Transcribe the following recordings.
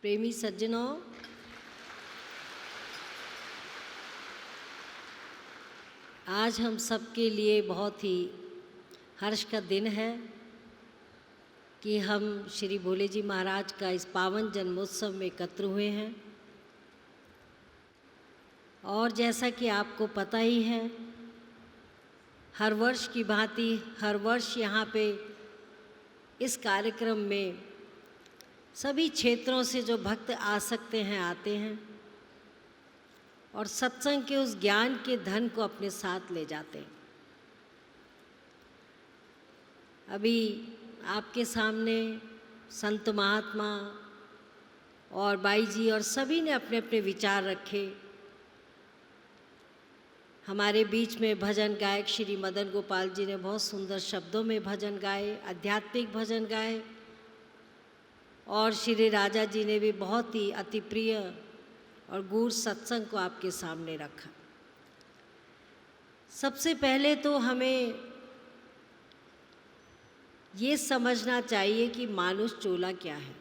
प्रेमी सज्जनों, आज हम सबके लिए बहुत ही हर्ष का दिन है कि हम श्री भोले जी महाराज का इस पावन जन्मोत्सव में एकत्र हुए हैं। और जैसा कि आपको पता ही है, हर वर्ष की भांति हर वर्ष यहाँ पे इस कार्यक्रम में सभी क्षेत्रों से जो भक्त आ सकते हैं आते हैं और सत्संग के उस ज्ञान के धन को अपने साथ ले जाते हैं। अभी आपके सामने संत महात्मा और बाई जी और सभी ने अपने अपने विचार रखे। हमारे बीच में भजन गायक श्री मदन गोपाल जी ने बहुत सुंदर शब्दों में भजन गाए, आध्यात्मिक भजन गाए, और श्री राजा जी ने भी बहुत ही अति प्रिय और गूढ़ सत्संग को आपके सामने रखा। सबसे पहले तो हमें ये समझना चाहिए कि मानुष चोला क्या है।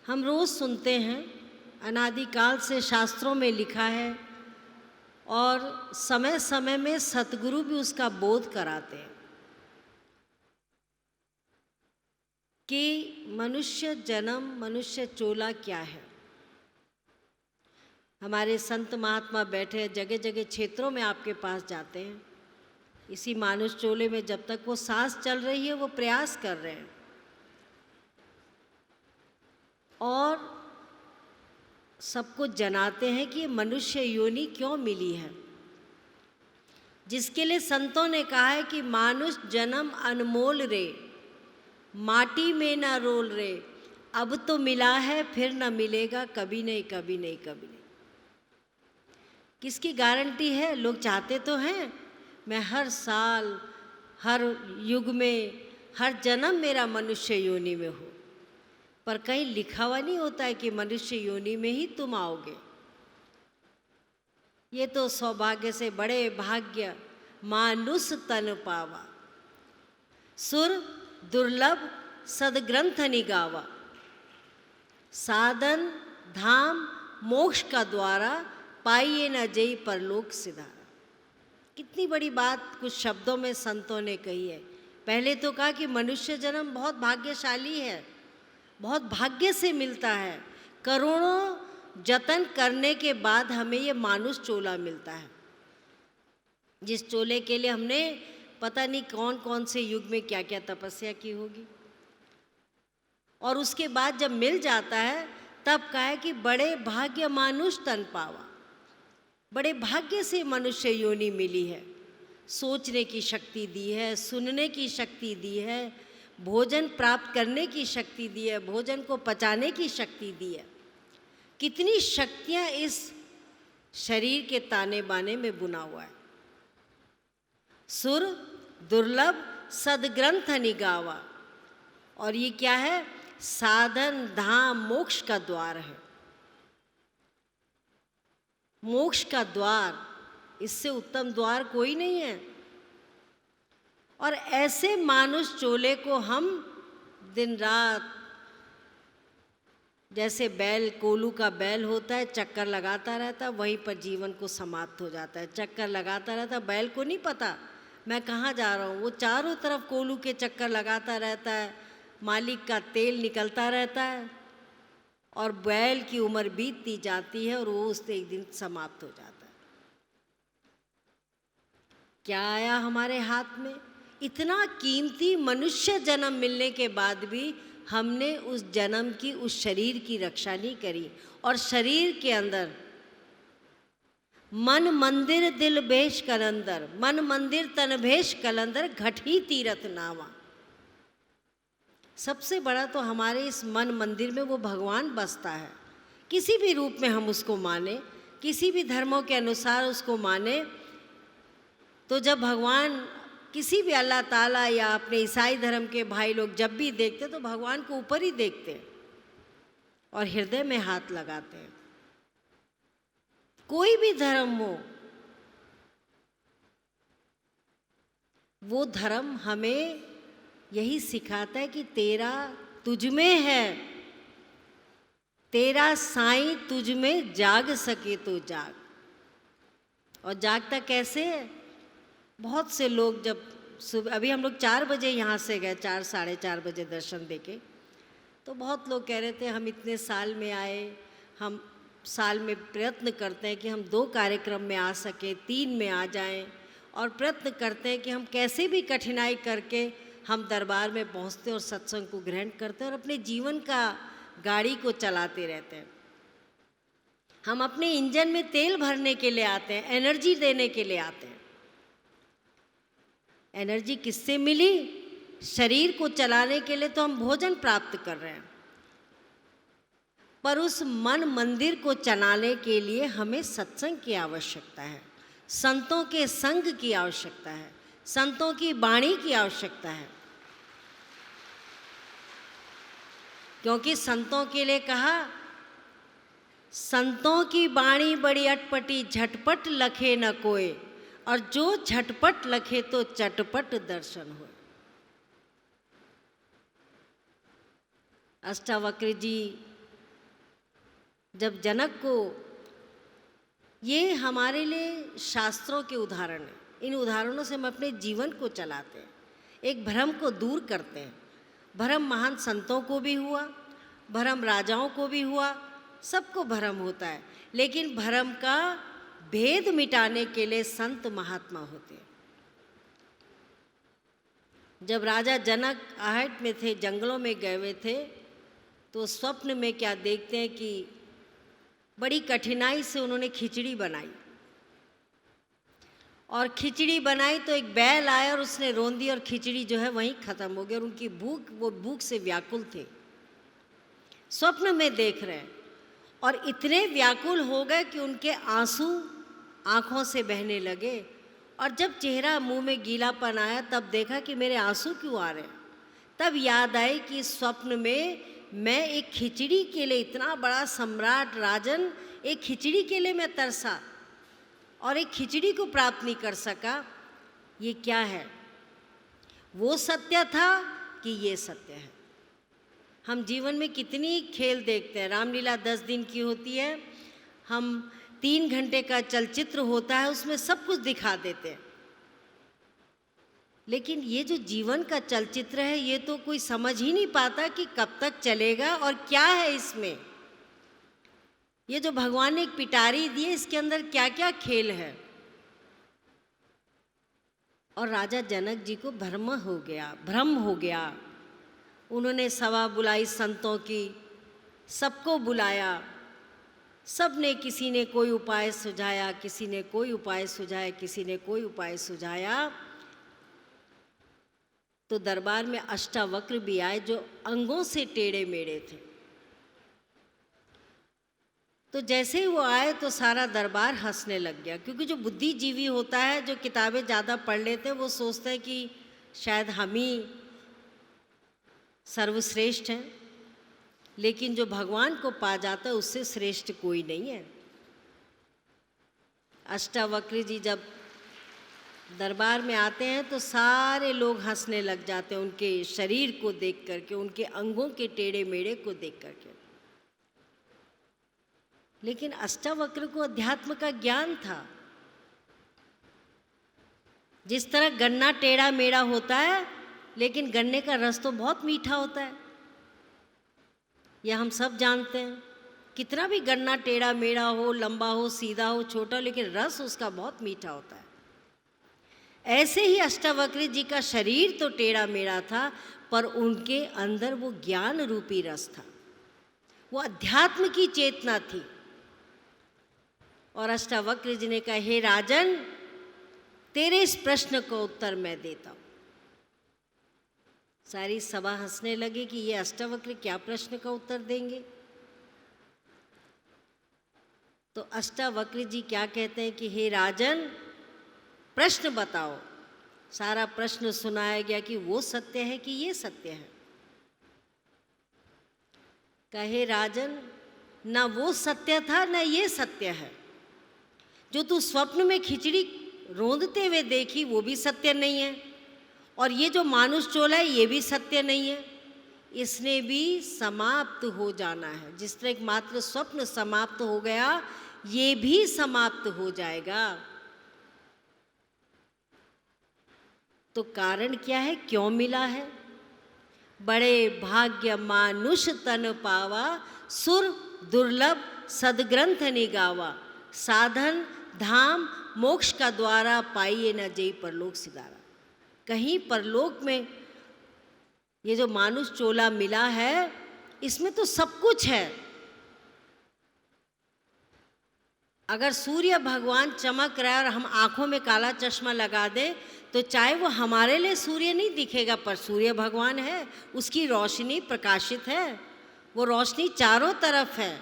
हम रोज़ सुनते हैं, अनादिकाल से शास्त्रों में लिखा है और समय समय में सतगुरु भी उसका बोध कराते हैं कि मनुष्य जन्म, मनुष्य चोला क्या है। हमारे संत महात्मा बैठे जगह जगह क्षेत्रों में आपके पास जाते हैं। इसी मानुष चोले में जब तक वो सांस चल रही है वो प्रयास कर रहे हैं और सबको जनाते हैं कि मनुष्य योनि क्यों मिली है, जिसके लिए संतों ने कहा है कि मानुष जन्म अनमोल रे, माटी में ना रोल रे, अब तो मिला है फिर ना मिलेगा, कभी नहीं कभी नहीं कभी नहीं। किसकी गारंटी है? लोग चाहते तो हैं मैं हर साल, हर युग में, हर जन्म मेरा मनुष्य योनि में हो, पर कहीं लिखा हुआ नहीं होता है कि मनुष्य योनि में ही तुम आओगे। ये तो सौभाग्य से बड़े भाग्य मानुष तन पावा, सुर दुर्लभ सदग्रंथ निगावा, साधन धाम मोक्ष का द्वारा, पाइए न जई परलोक सिधारा। कितनी बड़ी बात कुछ शब्दों में संतों ने कही है। पहले तो कहा कि मनुष्य जन्म बहुत भाग्यशाली है, बहुत भाग्य से मिलता है। करोड़ों जतन करने के बाद हमें ये मानुष चोला मिलता है, जिस चोले के लिए हमने पता नहीं कौन कौन से युग में क्या क्या तपस्या की होगी। और उसके बाद जब मिल जाता है तब कहा है कि बड़े भाग्य मानुष तन पावा, बड़े भाग्य से मनुष्य योनि मिली है। सोचने की शक्ति दी है, सुनने की शक्ति दी है, भोजन प्राप्त करने की शक्ति दी है, भोजन को पचाने की शक्ति दी है। कितनी शक्तियाँ इस शरीर के ताने बाने में बुना हुआ है। सुर दुर्लभ सदग्रंथ निगावा, और ये क्या है? साधन धाम मोक्ष का द्वार है। मोक्ष का द्वार, इससे उत्तम द्वार कोई नहीं है। और ऐसे मानुष चोले को हम दिन रात, जैसे बैल, कोलू का बैल होता है, चक्कर लगाता रहता, वहीं पर जीवन को समाप्त हो जाता है। चक्कर लगाता रहता, बैल को नहीं पता मैं कहाँ जा रहा हूँ, वो चारों तरफ कोलू के चक्कर लगाता रहता है, मालिक का तेल निकलता रहता है और बैल की उम्र बीतती जाती है और वो उससे एक दिन समाप्त हो जाता है। क्या आया हमारे हाथ में? इतना कीमती मनुष्य जन्म मिलने के बाद भी हमने उस जन्म की, उस शरीर की रक्षा नहीं करी। और शरीर के अंदर मन मंदिर दिल भेष कलंदर, मन मंदिर तन भेष कलंदर, घटी तीरथ नावा। सबसे बड़ा तो हमारे इस मन मंदिर में वो भगवान बसता है। किसी भी रूप में हम उसको माने, किसी भी धर्मों के अनुसार उसको माने, तो जब भगवान, किसी भी अल्लाह ताला या अपने ईसाई धर्म के भाई लोग जब भी देखते तो भगवान को ऊपर ही देखते हैं और हृदय में हाथ लगाते हैं। कोई भी धर्म हो, वो धर्म हमें यही सिखाता है कि तेरा तुझ में है, तेरा साईं तुझ में जाग सके तो जाग। और जागता कैसे है? बहुत से लोग जब सुबह, अभी हम लोग 4 बजे यहाँ से गए, 4 साढ़े 4 बजे दर्शन देके, तो बहुत लोग कह रहे थे हम इतने साल में आए, हम साल में प्रयत्न करते हैं कि हम 2 कार्यक्रम में आ सकें, 3 में आ जाएं, और प्रयत्न करते हैं कि हम कैसे भी कठिनाई करके हम दरबार में पहुँचते और सत्संग को ग्रहण करते हैं और अपने जीवन का गाड़ी को चलाते रहते हैं। हम अपने इंजन में तेल भरने के लिए आते हैं, एनर्जी देने के लिए आते हैं। एनर्जी किससे मिली? शरीर को चलाने के लिए तो हम भोजन प्राप्त कर रहे हैं, पर उस मन मंदिर को चलाने के लिए हमें सत्संग की आवश्यकता है, संतों के संग की आवश्यकता है, संतों की वाणी की आवश्यकता है। क्योंकि संतों के लिए कहा, संतों की वाणी बड़ी अटपटी, झटपट लखे न कोय, और जो झटपट लखे तो चटपट दर्शन हो। अष्टावक्र जी जब जनक को, ये हमारे लिए शास्त्रों के उदाहरण हैं, इन उदाहरणों से हम अपने जीवन को चलाते हैं, एक भ्रम को दूर करते हैं। भ्रम महान संतों को भी हुआ, भ्रम राजाओं को भी हुआ, सबको भ्रम होता है, लेकिन भ्रम का भेद मिटाने के लिए संत महात्मा होते हैं। जब राजा जनक आहट में थे, जंगलों में गए हुए थे, तो स्वप्न में क्या देखते हैं कि बड़ी कठिनाई से उन्होंने खिचड़ी बनाई, और खिचड़ी बनाई तो एक बैल आया और उसने रोन दी और खिचड़ी जो है वहीं ख़त्म हो गई, और उनकी भूख, वो भूख से व्याकुल थे, स्वप्न में देख रहे हैं, और इतने व्याकुल हो गए कि उनके आंसू आँखों से बहने लगे। और जब चेहरा मुंह में गीलापन आया तब देखा कि मेरे आंसू क्यों आ रहे हैं। तब याद आई कि स्वप्न में मैं एक खिचड़ी के लिए, इतना बड़ा सम्राट राजन, एक खिचड़ी के लिए मैं तरसा और एक खिचड़ी को प्राप्त नहीं कर सका। ये क्या है? वो सत्य था कि ये सत्य है? हम जीवन में कितनी खेल देखते हैं। रामलीला 10 दिन की होती है, हम 3 घंटे का चलचित्र होता है, उसमें सब कुछ दिखा देते हैं, लेकिन ये जो जीवन का चलचित्र है, ये तो कोई समझ ही नहीं पाता कि कब तक चलेगा और क्या है इसमें। ये जो भगवान ने एक पिटारी दी है, इसके अंदर क्या क्या खेल है। और राजा जनक जी को भ्रम हो गया। उन्होंने सभा बुलाई संतों की, सबको बुलाया, सब ने, किसी ने कोई उपाय सुझाया, किसी ने कोई उपाय सुझाया, किसी ने कोई उपाय सुझाया। तो दरबार में अष्टावक्र भी आए जो अंगों से टेढ़े मेढ़े थे। तो जैसे ही वो आए तो सारा दरबार हंसने लग गया, क्योंकि जो बुद्धिजीवी होता है, जो किताबें ज़्यादा पढ़ लेते हैं, वो सोचते हैं कि शायद हम ही सर्वश्रेष्ठ हैं, लेकिन जो भगवान को पा जाता है उससे श्रेष्ठ कोई नहीं है। अष्टावक्र जी जब दरबार में आते हैं तो सारे लोग हंसने लग जाते हैं, उनके शरीर को देख करके, उनके अंगों के टेढ़े मेढ़े को देख करके। लेकिन अष्टावक्र को अध्यात्म का ज्ञान था। जिस तरह गन्ना टेढ़ा मेढ़ा होता है, लेकिन गन्ने का रस तो बहुत मीठा होता है, यह हम सब जानते हैं। कितना भी गन्ना टेढ़ा मेढ़ा हो, लंबा हो, सीधा हो, छोटा हो, लेकिन रस उसका बहुत मीठा होता है। ऐसे ही अष्टावक्र जी का शरीर तो टेढ़ा मेढ़ा था, पर उनके अंदर वो ज्ञान रूपी रस था, वो अध्यात्म की चेतना थी। और अष्टावक्र जी ने कहा, हे राजन, तेरे इस प्रश्न का उत्तर मैं देता हूँ। सारी सभा हंसने लगी कि ये अष्टावक्र क्या प्रश्न का उत्तर देंगे। तो अष्टावक्र जी क्या कहते हैं कि हे राजन, प्रश्न बताओ। सारा प्रश्न सुनाया गया कि वो सत्य है कि ये सत्य है। कहे राजन, ना वो सत्य था ना ये सत्य है। जो तू स्वप्न में खिचड़ी रोंदते हुए देखी वो भी सत्य नहीं है, और ये जो मानुष चोला है ये भी सत्य नहीं है। इसने भी समाप्त हो जाना है। जिस तरह एक मात्र स्वप्न समाप्त हो गया, ये भी समाप्त हो जाएगा। तो कारण क्या है, क्यों मिला है? बड़े भाग्य मानुष तन पावा, सुर दुर्लभ सदग्रंथ निगावा, साधन धाम मोक्ष का द्वारा, पाइए न जय परलोक सिधारा। कहीं परलोक में ये जो मानुष चोला मिला है, इसमें तो सब कुछ है। अगर सूर्य भगवान चमक रहा है और हम आंखों में काला चश्मा लगा दें, तो चाहे वो हमारे लिए सूर्य नहीं दिखेगा, पर सूर्य भगवान है, उसकी रोशनी प्रकाशित है, वो रोशनी चारों तरफ है।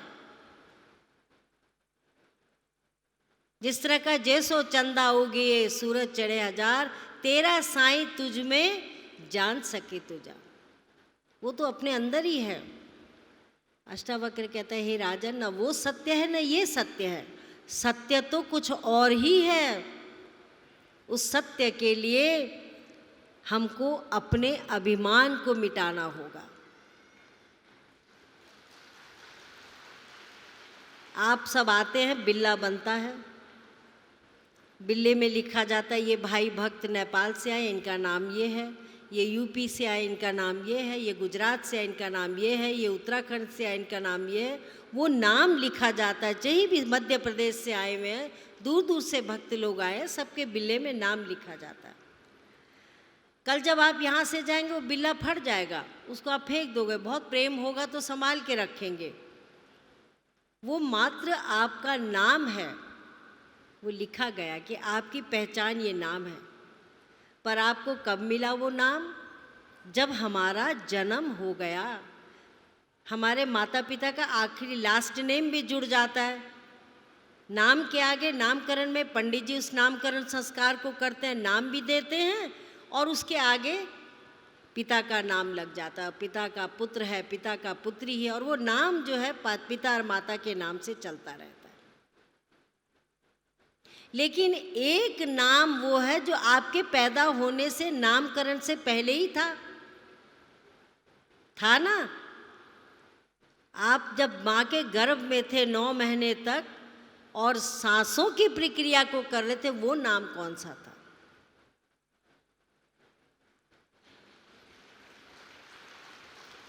जिस तरह का जैसो चंदा उगे सूरज चढ़े हजार, तेरा साईं तुझ में जान सके तो जा। वो तो अपने अंदर ही है। अष्टावक्र कहता है, हे राजन, न वो सत्य है न ये सत्य है, सत्य तो कुछ और ही है। उस सत्य के लिए हमको अपने अभिमान को मिटाना होगा। आप सब आते हैं, बिल्ला बनता है, बिल्ले में लिखा जाता है ये भाई भक्त नेपाल से आए, इनका नाम ये है, ये यूपी से आए, इनका नाम ये है, ये गुजरात से आए, इनका नाम ये है, ये उत्तराखंड से आए, इनका नाम ये है। वो नाम लिखा जाता है। चाहे भी मध्य प्रदेश से आए हुए हैं, दूर दूर से भक्त लोग आए हैं, सबके बिल्ले में नाम लिखा जाता है। कल जब आप यहाँ से जाएंगे, वो बिल्ला फट जाएगा, उसको आप फेंक दोगे, बहुत प्रेम होगा तो संभाल के रखेंगे। वो मात्र आपका नाम है, वो लिखा गया कि आपकी पहचान ये नाम है। पर आपको कब मिला वो नाम? जब हमारा जन्म हो गया, हमारे माता पिता का आखिरी लास्ट नेम भी जुड़ जाता है। नाम के आगे नामकरण में पंडित जी उस नामकरण संस्कार को करते हैं, नाम भी देते हैं, और उसके आगे पिता का नाम लग जाता है। पिता का पुत्र है, पिता का पुत्री है, और वो नाम जो है पिता और माता के नाम से चलता रहता है। लेकिन एक नाम वो है जो आपके पैदा होने से, नामकरण से पहले ही था ना। आप जब माँ के गर्भ में थे 9 महीने तक और सांसों की प्रक्रिया को कर रहे थे, वो नाम कौन सा था?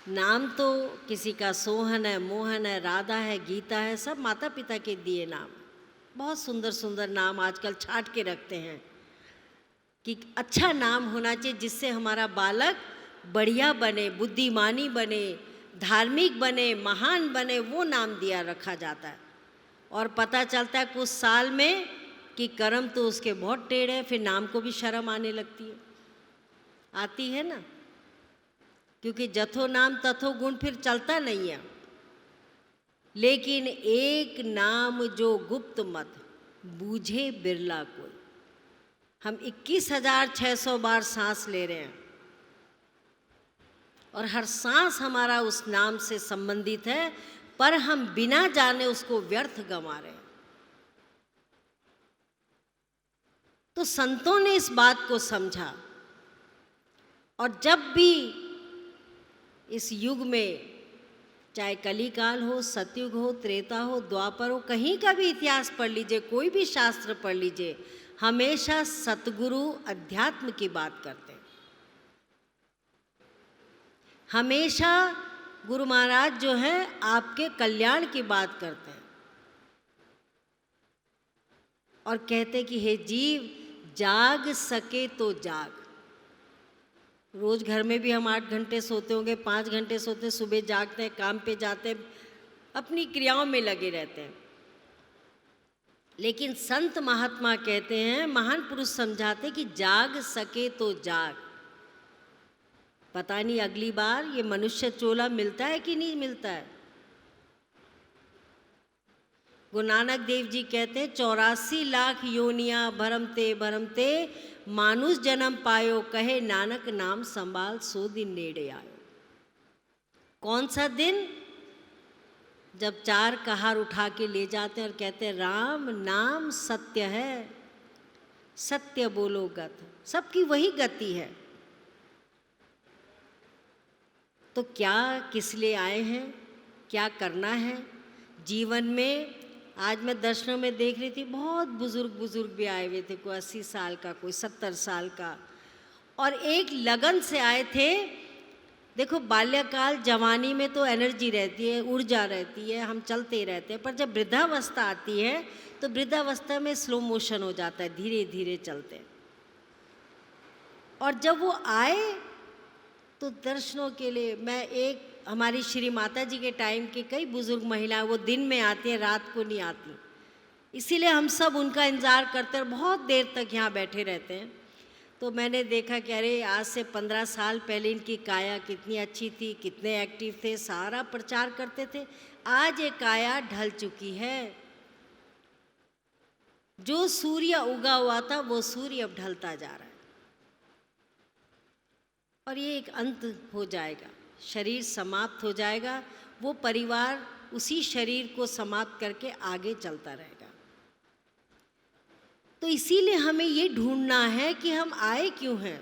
नाम तो किसी का सोहन है, मोहन है, राधा है, गीता है, सब माता पिता के दिए नाम। बहुत सुंदर सुंदर नाम आजकल छाट के रखते हैं कि अच्छा नाम होना चाहिए जिससे हमारा बालक बढ़िया बने, बुद्धिमानी बने, धार्मिक बने, महान बने, वो नाम दिया रखा जाता है। और पता चलता है कुछ साल में कि कर्म तो उसके बहुत टेढ़े, फिर नाम को भी शर्म आने लगती है, आती है ना, क्योंकि जथो नाम तथो गुण फिर चलता नहीं है। लेकिन एक नाम जो गुप्त मत बूझे बिरला कोई। हम 21,600 बार सांस ले रहे हैं और हर सांस हमारा उस नाम से संबंधित है, पर हम बिना जाने उसको व्यर्थ गंवा रहे हैं। तो संतों ने इस बात को समझा, और जब भी इस युग में, चाहे कलिकाल हो, सतयुग हो, त्रेता हो, द्वापर हो, कहीं का भी इतिहास पढ़ लीजिए, कोई भी शास्त्र पढ़ लीजिए, हमेशा सतगुरु अध्यात्म की बात करते हैं। हमेशा गुरु महाराज जो हैं आपके कल्याण की बात करते हैं और कहते कि हे जीव, जाग सके तो जाग। रोज घर में भी हम 8 घंटे सोते होंगे, 5 घंटे सोते हैं, सुबह जागते हैं, काम पे जाते हैं, अपनी क्रियाओं में लगे रहते हैं। लेकिन संत महात्मा कहते हैं, महान पुरुष समझाते कि जाग सके तो जाग। पता नहीं अगली बार ये मनुष्य चोला मिलता है कि नहीं मिलता है। गुरु नानक देव जी कहते हैं 84 लाख योनियां भरमते भरमते मानुष जन्म पायो, कहे नानक नाम संभाल सो दिन नेड़े आयो। कौन सा दिन? जब 4 कहार उठा के ले जाते हैं और कहते हैं राम नाम सत्य है, सत्य बोलो गत। सबकी वही गति है। तो क्या किस लिए आए हैं, क्या करना है जीवन में। आज मैं दर्शनों में देख रही थी, बहुत बुजुर्ग भी आए हुए थे, कोई 80 साल का, कोई 70 साल का, और एक लगन से आए थे। देखो बाल्यकाल जवानी में तो एनर्जी रहती है, ऊर्जा रहती है, हम चलते ही रहते हैं, पर जब वृद्धावस्था आती है तो वृद्धावस्था में स्लो मोशन हो जाता है, धीरे धीरे चलते हैं। और जब वो आए तो दर्शनों के लिए, मैं एक हमारी श्री माता जी के टाइम की कई बुजुर्ग महिलाएं वो दिन में आती हैं, रात को नहीं आती, इसीलिए हम सब उनका इंतज़ार करते हैं, बहुत देर तक यहाँ बैठे रहते हैं। तो मैंने देखा कि अरे आज से 15 साल पहले इनकी काया कितनी अच्छी थी, कितने एक्टिव थे, सारा प्रचार करते थे। आज ये काया ढल चुकी है। जो सूर्य उगा हुआ था वो सूर्य अब ढलता जा रहा है, और ये एक अंत हो जाएगा, शरीर समाप्त हो जाएगा, वो परिवार उसी शरीर को समाप्त करके आगे चलता रहेगा। तो इसीलिए हमें ये ढूंढना है कि हम आए क्यों हैं,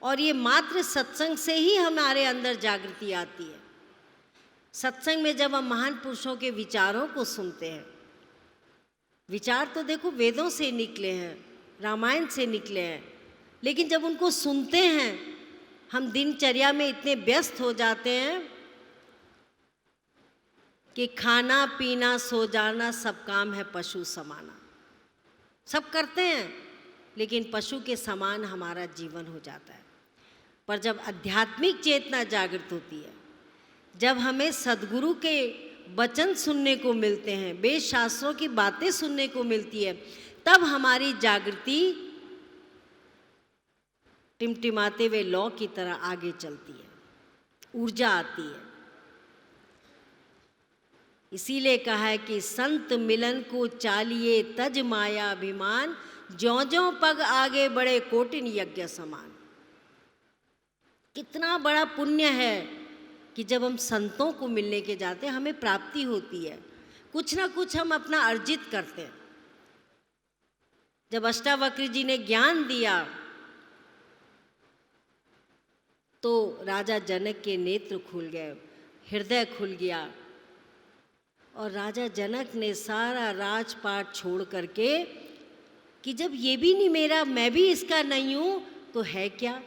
और ये मात्र सत्संग से ही हमारे अंदर जागृति आती है। सत्संग में जब हम महान पुरुषों के विचारों को सुनते हैं, विचार तो देखो वेदों से निकले हैं, रामायण से निकले हैं, लेकिन जब उनको सुनते हैं, हम दिनचर्या में इतने व्यस्त हो जाते हैं कि खाना पीना सो जाना सब काम है पशु समाना, सब करते हैं, लेकिन पशु के समान हमारा जीवन हो जाता है। पर जब आध्यात्मिक चेतना जागृत होती है, जब हमें सद्गुरु के वचन सुनने को मिलते हैं, वेद शास्त्रों की बातें सुनने को मिलती है, तब हमारी जागृति टिमटिमाते हुए लौ की तरह आगे चलती है, ऊर्जा आती है। इसीलिए कहा है कि संत मिलन को चालिए तज माया अभिमान, ज्यों ज्यों पग आगे बढ़े कोटिन यज्ञ समान। कितना बड़ा पुण्य है कि जब हम संतों को मिलने के जाते हैं, हमें प्राप्ति होती है, कुछ ना कुछ हम अपना अर्जित करते हैं। जब अष्टावक्र जी ने ज्ञान दिया तो राजा जनक के नेत्र खुल गए, हृदय खुल गया, और राजा जनक ने सारा राजपाट छोड़ करके कि जब ये भी नहीं मेरा, मैं भी इसका नहीं हूँ, तो है क्या,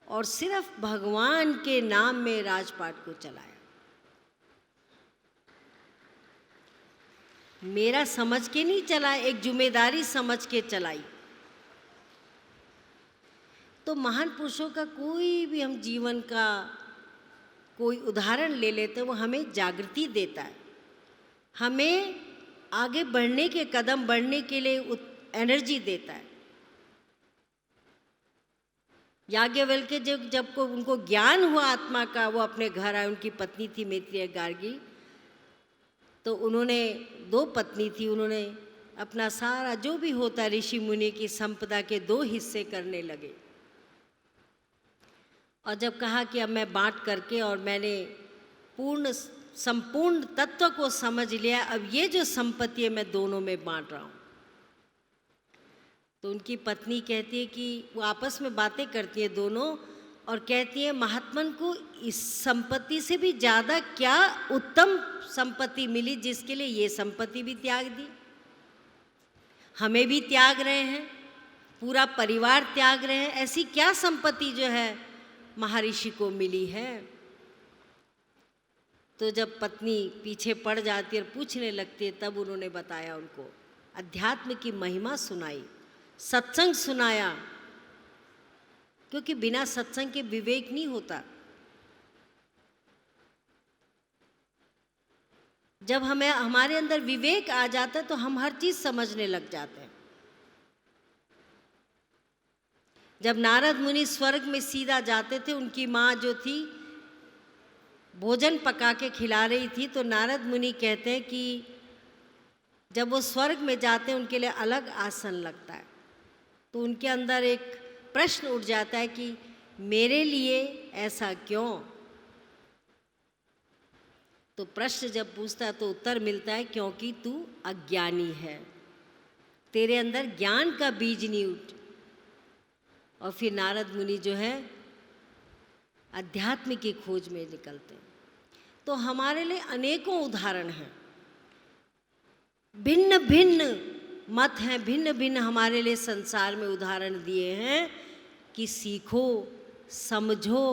और सिर्फ भगवान के नाम में राजपाट को चलाया। मेरा समझ के नहीं चला, एक जिम्मेदारी समझ के चलाई। तो महान पुरुषों का कोई भी हम जीवन का कोई उदाहरण ले लेते हैं, वो हमें जागृति देता है, हमें आगे बढ़ने के, कदम बढ़ने के लिए एनर्जी देता है। याज्ञवल्क्य जब को उनको ज्ञान हुआ आत्मा का, वो अपने घर आए, उनकी पत्नी थी मैत्रेयी गार्गी, तो उन्होंने 2 पत्नी थी, उन्होंने अपना सारा जो भी होता ऋषि मुनि की संपदा के 2 हिस्से करने लगे। और जब कहा कि अब मैं बांट करके, और मैंने संपूर्ण तत्व को समझ लिया, अब ये जो संपत्ति है मैं दोनों में बांट रहा हूँ। तो उनकी पत्नी कहती है कि वो आपस में बातें करती है दोनों, और कहती है महात्मन को इस संपत्ति से भी ज़्यादा क्या उत्तम संपत्ति मिली, जिसके लिए ये संपत्ति भी त्याग दी, हमें भी त्याग रहे हैं, पूरा परिवार त्याग रहे हैं, ऐसी क्या संपत्ति जो है महर्षि को मिली है। तो जब पत्नी पीछे पड़ जाती है और पूछने लगती है, तब उन्होंने बताया, उनको अध्यात्म की महिमा सुनाई, सत्संग सुनाया, क्योंकि बिना सत्संग के विवेक नहीं होता। जब हमें हमारे अंदर विवेक आ जाता है तो हम हर चीज समझने लग जाते हैं। जब नारद मुनि स्वर्ग में सीधा जाते थे, उनकी माँ जो थी भोजन पका के खिला रही थी, तो नारद मुनि कहते हैं कि जब वो स्वर्ग में जाते हैं उनके लिए अलग आसन लगता है, तो उनके अंदर एक प्रश्न उठ जाता है कि मेरे लिए ऐसा क्यों। तो प्रश्न जब पूछता है तो उत्तर मिलता है, क्योंकि तू अज्ञानी है, तेरे अंदर ज्ञान का बीज नहीं उठ। और फिर नारद मुनि जो है अध्यात्म की खोज में निकलते हैं। तो हमारे लिए अनेकों उदाहरण हैं, भिन्न भिन्न मत हैं, भिन्न भिन्न हमारे लिए संसार में उदाहरण दिए हैं कि सीखो, समझो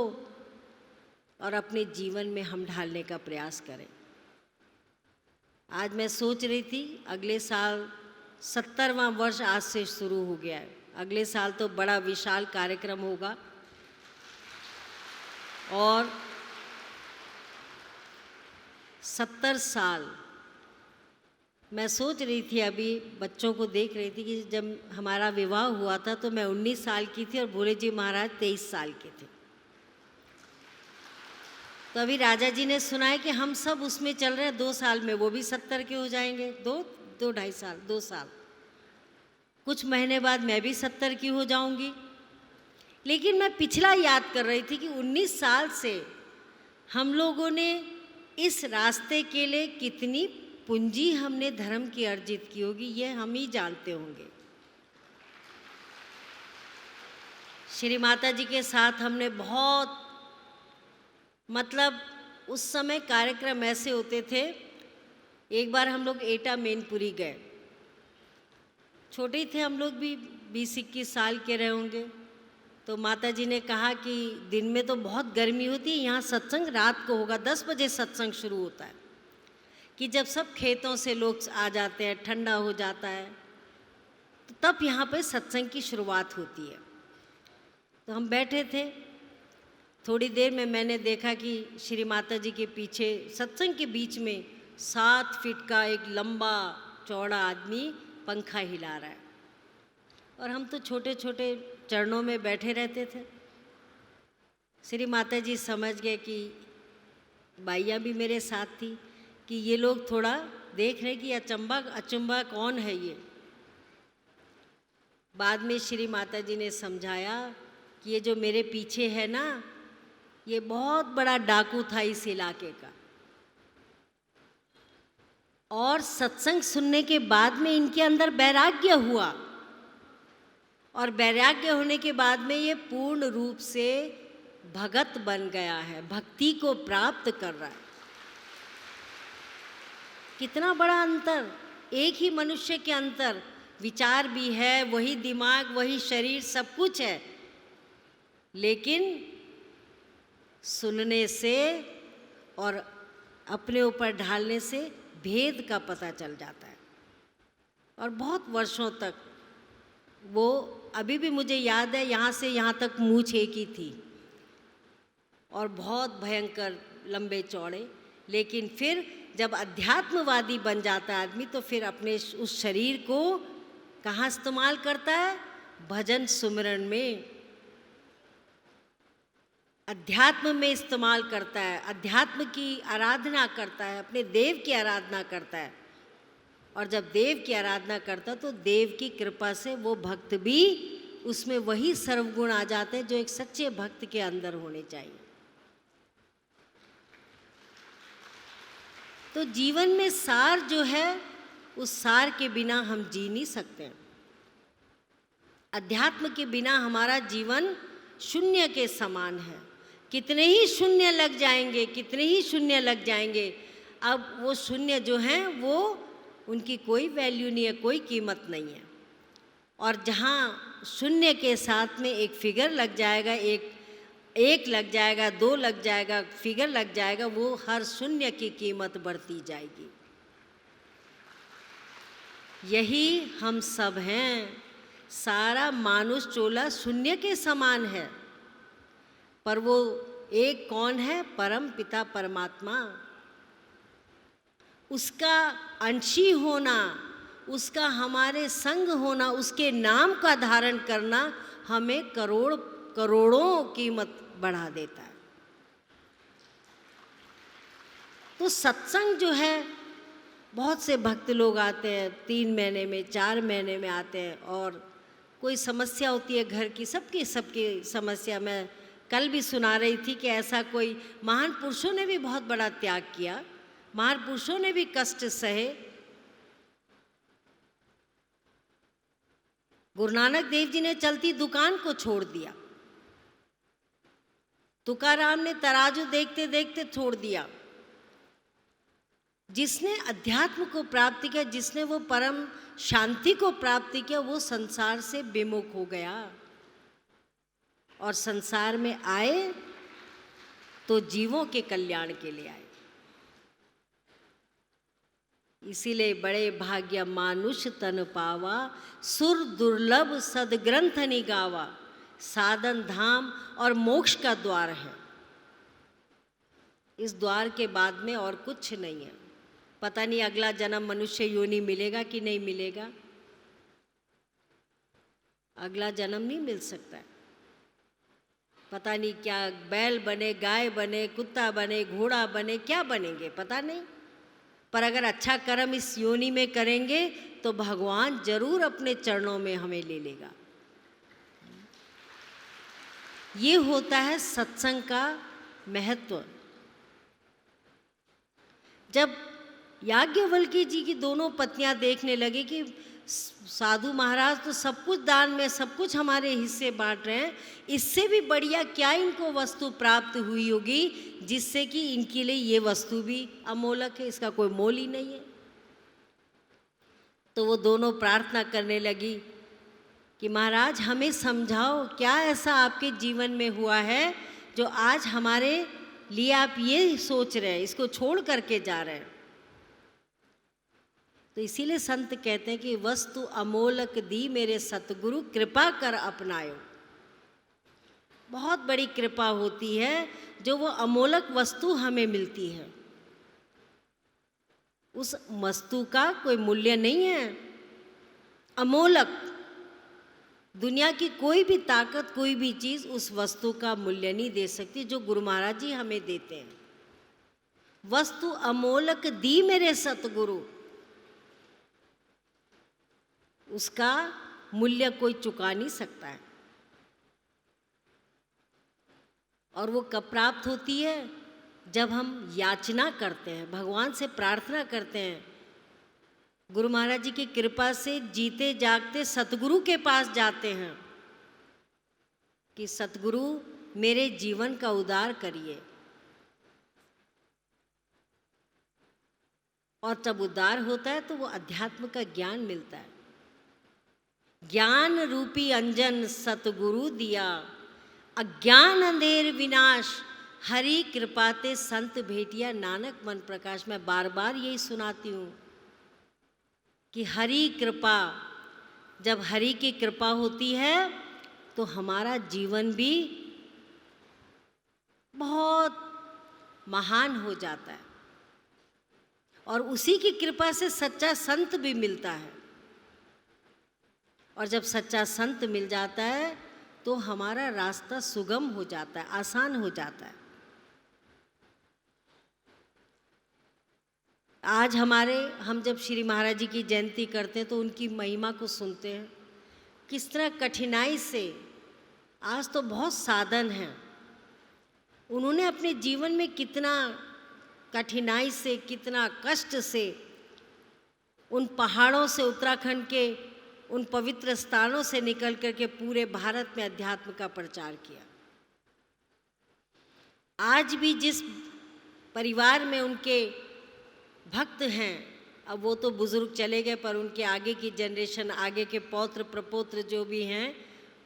और अपने जीवन में हम ढालने का प्रयास करें। आज मैं सोच रही थी, अगले साल 70वां वर्ष आज से शुरू हो गया है। अगले साल तो बड़ा विशाल कार्यक्रम होगा और 70 साल। मैं सोच रही थी, अभी बच्चों को देख रही थी कि जब हमारा विवाह हुआ था तो मैं 19 साल की थी और भोले जी महाराज 23 साल के थे। तो अभी राजा जी ने सुना है कि हम सब उसमें चल रहे हैं, 2 साल में वो भी 70 के हो जाएंगे, 2-2.5 साल, 2 साल। कुछ महीने बाद मैं भी 70 की हो जाऊंगी। लेकिन मैं पिछला याद कर रही थी कि 19 साल से हम लोगों ने इस रास्ते के लिए कितनी पूंजी हमने धर्म की अर्जित की होगी, ये हम ही जानते होंगे। श्री माता जी के साथ हमने बहुत, मतलब उस समय कार्यक्रम ऐसे होते थे। एक बार हम लोग एटा मैनपुरी गए, छोटे थे हम लोग भी, 20-21 साल के रहे होंगे। तो माता जी ने कहा कि दिन में तो बहुत गर्मी होती है, यहाँ सत्संग रात को होगा, 10 बजे सत्संग शुरू होता है, कि जब सब खेतों से लोग आ जाते हैं, ठंडा हो जाता है, तो तब यहाँ पे सत्संग की शुरुआत होती है। तो हम बैठे थे, थोड़ी देर में मैंने देखा कि श्री माता जी के पीछे सत्संग के बीच में 7 फीट का एक लंबा चौड़ा आदमी पंखा हिला रहा है और हम तो छोटे छोटे चरणों में बैठे रहते थे। श्री माता जी समझ गए कि बाइयाँ भी मेरे साथ थी कि ये लोग थोड़ा देख रहे कि अचंबा कौन है ये। बाद में श्री माता जी ने समझाया कि ये जो मेरे पीछे है ना, ये बहुत बड़ा डाकू था इस इलाके का, और सत्संग सुनने के बाद में इनके अंदर वैराग्य हुआ और वैराग्य होने के बाद में ये पूर्ण रूप से भगत बन गया है, भक्ति को प्राप्त कर रहा है। कितना बड़ा अंतर, एक ही मनुष्य के अंदर विचार भी है, वही दिमाग, वही शरीर, सब कुछ है, लेकिन सुनने से और अपने ऊपर ढालने से भेद का पता चल जाता है। और बहुत वर्षों तक वो, अभी भी मुझे याद है, यहाँ से यहाँ तक मूंछ एक ही थी और बहुत भयंकर लंबे चौड़े। लेकिन फिर जब अध्यात्मवादी बन जाता है आदमी, तो फिर अपने उस शरीर को कहाँ इस्तेमाल करता है? भजन सुमिरन में, अध्यात्म में इस्तेमाल करता है, अध्यात्म की आराधना करता है, अपने देव की आराधना करता है। और जब देव की आराधना करता है तो देव की कृपा से वो भक्त भी, उसमें वही सर्वगुण आ जाते हैं जो एक सच्चे भक्त के अंदर होने चाहिए। तो जीवन में सार जो है, उस सार के बिना हम जी नहीं सकते। अध्यात्म के बिना हमारा जीवन शून्य के समान है। कितने ही शून्य लग जाएंगे, कितने ही शून्य लग जाएंगे, अब वो शून्य जो हैं वो, उनकी कोई वैल्यू नहीं है, कोई कीमत नहीं है। और जहाँ शून्य के साथ में एक फिगर लग जाएगा, एक लग जाएगा, 2 लग जाएगा, फिगर लग जाएगा, वो हर शून्य की कीमत बढ़ती जाएगी। यही हम सब हैं। सारा मानुष चोला शून्य के समान है, पर वो एक कौन है? परम पिता परमात्मा। उसका अंशी होना, उसका हमारे संग होना, उसके नाम का धारण करना हमें करोड़ों कीमत बढ़ा देता है। तो सत्संग जो है, बहुत से भक्त लोग आते हैं, 3 महीने में, 4 महीने में आते हैं, और कोई समस्या होती है घर की, सबकी समस्या। मैं कल भी सुना रही थी कि ऐसा कोई महान पुरुषों ने भी बहुत बड़ा त्याग किया, महान पुरुषों ने भी कष्ट सहे। गुरु नानक देव जी ने चलती दुकान को छोड़ दिया, तुकाराम ने तराजू देखते देखते छोड़ दिया। जिसने अध्यात्म को प्राप्त किया, जिसने वो परम शांति को प्राप्त किया, वो संसार से विमुख हो गया और संसार में आए तो जीवों के कल्याण के लिए आए। इसीलिए बड़े भाग्य मानुष तन पावा, सुर दुर्लभ सदग्रंथ निगावा, साधन धाम और मोक्ष का द्वार है। इस द्वार के बाद में और कुछ नहीं है। पता नहीं अगला जन्म मनुष्य योनि मिलेगा कि नहीं मिलेगा, अगला जन्म नहीं मिल सकता है। पता नहीं क्या बैल बने, गाय बने, कुत्ता बने, घोड़ा बने, क्या बनेंगे पता नहीं। पर अगर अच्छा कर्म इस योनि में करेंगे तो भगवान जरूर अपने चरणों में हमें ले लेगा। ये होता है सत्संग का महत्व। जब याज्ञवल्क्य जी की दोनों पत्नियां देखने लगी कि साधु महाराज तो सब कुछ दान में, सब कुछ हमारे हिस्से बांट रहे हैं, इससे भी बढ़िया क्या इनको वस्तु प्राप्त हुई होगी जिससे कि इनके लिए ये वस्तु भी अमोलक है, इसका कोई मोल ही नहीं है। तो वो दोनों प्रार्थना करने लगी कि महाराज हमें समझाओ, क्या ऐसा आपके जीवन में हुआ है जो आज हमारे लिए आप ये सोच रहे हैं, इसको छोड़ करके जा रहे हैं। तो इसीलिए संत कहते हैं कि वस्तु अमोलक दी मेरे सतगुरु, कृपा कर अपनायो। बहुत बड़ी कृपा होती है जो वो अमोलक वस्तु हमें मिलती है। उस वस्तु का कोई मूल्य नहीं है, अमोलक। दुनिया की कोई भी ताकत, कोई भी चीज़ उस वस्तु का मूल्य नहीं दे सकती जो गुरु महाराज जी हमें देते हैं। वस्तु अमोलक दी मेरे सतगुरु, उसका मूल्य कोई चुका नहीं सकता है। और वो कब प्राप्त होती है? जब हम याचना करते हैं, भगवान से प्रार्थना करते हैं, गुरु महाराज जी की कृपा से जीते जागते सतगुरु के पास जाते हैं कि सतगुरु मेरे जीवन का उद्धार करिए। और जब उद्धार होता है तो वो अध्यात्म का ज्ञान मिलता है। ज्ञान रूपी अंजन सतगुरु दिया, अज्ञान अंधेर विनाश, हरि कृपाते संत भेटिया, नानक मन प्रकाश। मैं बार बार यही सुनाती हूँ कि हरि कृपा, जब हरि की कृपा होती है तो हमारा जीवन भी बहुत महान हो जाता है। और उसी की कृपा से सच्चा संत भी मिलता है। और जब सच्चा संत मिल जाता है तो हमारा रास्ता सुगम हो जाता है, आसान हो जाता है। आज हम जब श्री महाराज जी की जयंती करते हैं तो उनकी महिमा को सुनते हैं, किस तरह कठिनाई से, आज तो बहुत साधन हैं, उन्होंने अपने जीवन में कितना कठिनाई से, कितना कष्ट से उन पहाड़ों से, उत्तराखंड के उन पवित्र स्थानों से निकल करके पूरे भारत में अध्यात्म का प्रचार किया। आज भी जिस परिवार में उनके भक्त हैं, अब वो तो बुजुर्ग चले गए, पर उनके आगे की जनरेशन, आगे के पौत्र प्रपौत्र जो भी हैं,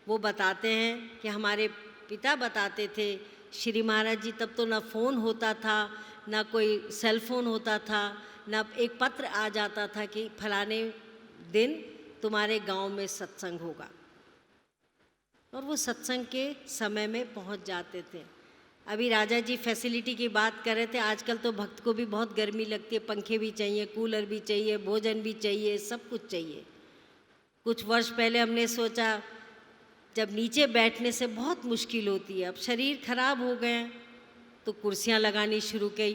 वो बताते हैं कि हमारे पिता बताते थे, श्री महाराज जी तब तो ना फ़ोन होता था, ना कोई सेल फोन होता था, ना एक पत्र आ जाता था कि फलाने दिन तुम्हारे गांव में सत्संग होगा, और वो सत्संग के समय में पहुंच जाते थे। अभी राजा जी फैसिलिटी की बात कर रहे थे, आजकल तो भक्त को भी बहुत गर्मी लगती है, पंखे भी चाहिए, कूलर भी चाहिए, भोजन भी चाहिए, सब कुछ चाहिए। कुछ वर्ष पहले हमने सोचा जब नीचे बैठने से बहुत मुश्किल होती है, अब शरीर खराब हो गए तो कुर्सियां लगानी शुरू की।